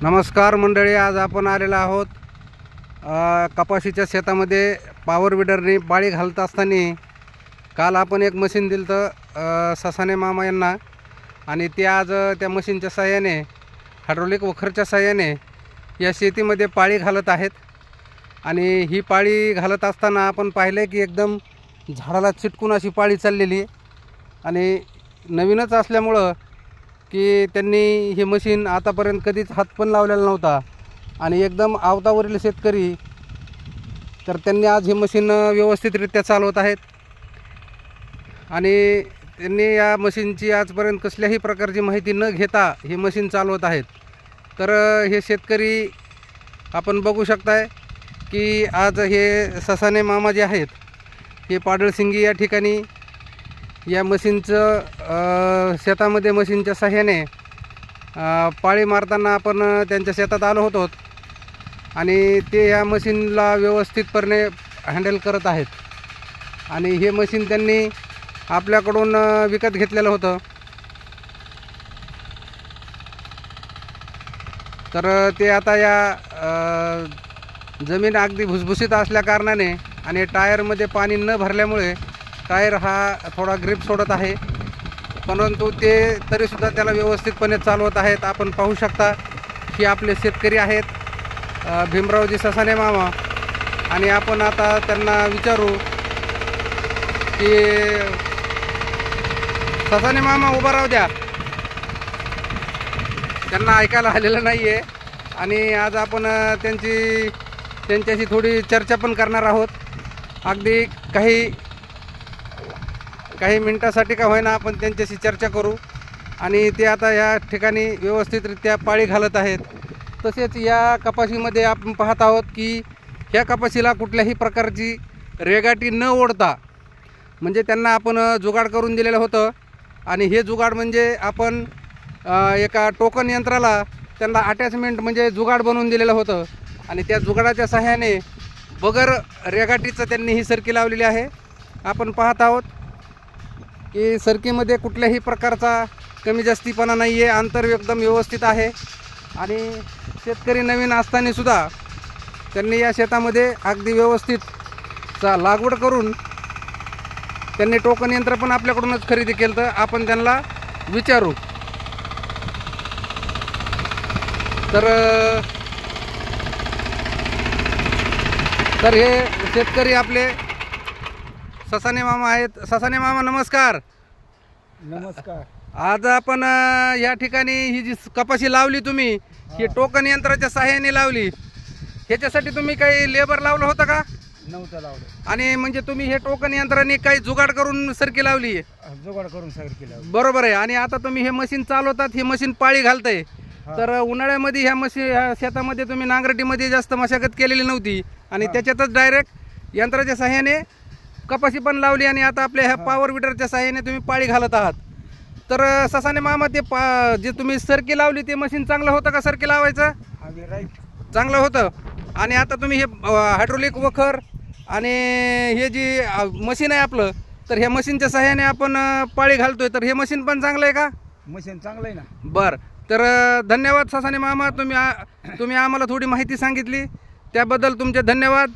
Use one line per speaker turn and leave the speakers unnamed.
नमस्कार मंडळी, आज आपण आलेलो आहोत कपाशीच्या शेतामध्ये पॉवर विडरने पाळी घालत असताना काल आपण एक मशीन दिलं तर ससाने मामा यांना, आणि ते आज त्या मशीनच्या साहाय्याने हायड्रोलिक वखरच्या साहाय्याने या शेतीमध्ये पाळी घालत आहेत। आणि ही पाळी घालत असताना आपण पाहिले की एकदम झाडाला चिटकून अशी पाळी चाललेली आहे, आणि नवीनच असल्यामुळं की त्यांनी हे मशीन आतापर्यंत कधीच हात पण लावलेला नव्हता, आणि एकदम आवतावरील शेतकरी तर त्यांनी आज हे मशीन व्यवस्थितरित्या चालवत आहेत। आणि त्यांनी या मशीनची आजपर्यंत कसल्याही प्रकारची माहिती न घेता हे मशीन चालवत आहेत। तर हे शेतकरी आपण बघू शकताय की आज हे ससाने मामा जे आहेत हे पाडळसिंगी या ठिकाणी या मशीनचं शेतामध्ये मशीनच्या साहाय्याने पाळी मारताना आपण त्यांच्या शेतात आलो होतो, आणि ते या मशीनला व्यवस्थितपणे हँडल करत आहेत। आणि हे मशीन त्यांनी आपल्याकडून विकत घेतलेलं होतं। तर ते आता या जमीन अगदी भुसभुशीत असल्या कारणाने आणि टायरमध्ये पाणी न भरल्यामुळे टायर हा थोडा ग्रिप सोडत आहे, परंतु ते तरीसुद्धा त्याला व्यवस्थितपणे चालवत आहेत। आपण पाहू शकता की आपले शेतकरी आहेत भीमरावजी ससाने मामा, आणि आपण आता त्यांना विचारू की ससाने मामा उभा राहू द्या, त्यांना ऐकायला आलेलं नाही आहे। आणि आज आपण त्यांच्याशी थोडी चर्चा पण करणार आहोत। अगदी काही मिनिटासाठी का होईना आपण त्यांच्याशी चर्चा करू। आणि ते आता या ठिकाणी व्यवस्थितरित्या पाळी घालत आहेत। तसेच या कपाशीमध्ये आपण पाहत आहोत की ह्या कपाशीला कुठल्याही प्रकारची रेगाटी न ओढता, म्हणजे त्यांना आपण जुगाड करून दिलेलं होतं, आणि हे जुगाड म्हणजे आपण एका टोकन यंत्राला त्यांना अटॅचमेंट म्हणजे जुगाड बनवून दिलेलं होतं, आणि त्या जुगाडाच्या सहाय्याने बगर रेगाटीचं त्यांनी ही सरकी लावलेली आहे। आपण पाहत आहोत की सरकीमध्ये कुठल्याही प्रकारचा कमी जास्तीपणा नाही आहे, अंतर एकदम व्यवस्थित आहे। आणि शेतकरी नवीन असताना सुद्धा त्यांनी या शेतामध्ये अगदी व्यवस्थित लागवड करून त्यांनी टोकन यंत्र पण आपल्याकडूनच खरेदी केलं। तर आपण त्यांना विचारू। तर हे शेतकरी आपले ससाने मामा आहेत। ससाने मामा नमस्कार।
नमस्कार।
आज आपण या ठिकाणी ही जी कपाशी लावली तुम्ही, ही टोकन यंत्राच्या सहाय्याने लावली, ह्याच्यासाठी तुम्ही काही लेबर लावलं होतं का?
नव्हतं लावलं।
आणि म्हणजे तुम्ही हे टोकन यंत्राने काही जुगाड करून सरकी लावली?
जुगाड करून सरकी लावली,
बरोबर आहे। आणि आता तुम्ही हे मशीन चालवतात, हे मशीन पाळी घालतंय। तर उन्हाळ्यामध्ये ह्या शेतामध्ये तुम्ही नांगरटीमध्ये जास्त मशागत केलेली नव्हती, आणि त्याच्यातच डायरेक्ट यंत्राच्या सहाय्याने कपाशी पण लावली, आणि आता आपल्या ह्या पॉवर विडरच्या सहाय्याने तुम्ही पाळी घालत आहात। तर ससाने मामा, ते जे तुम्ही सरकी लावली ते मशीन चांगलं होतं का सरकी लावायचं? चांगलं होतं। आणि आता तुम्ही हे हायड्रोलिक वखर आणि हे जी मशीन आहे आपलं, तर ह्या मशीनच्या सहाय्याने आपण पाळी घालतोय, तर हे मशीन पण चांगलं आहे का?
मशीन चांगलं आहे ना।
बरं, तर धन्यवाद ससाने मामा, तुम्ही आम्हाला थोडी माहिती सांगितली त्याबद्दल तुमचे धन्यवाद।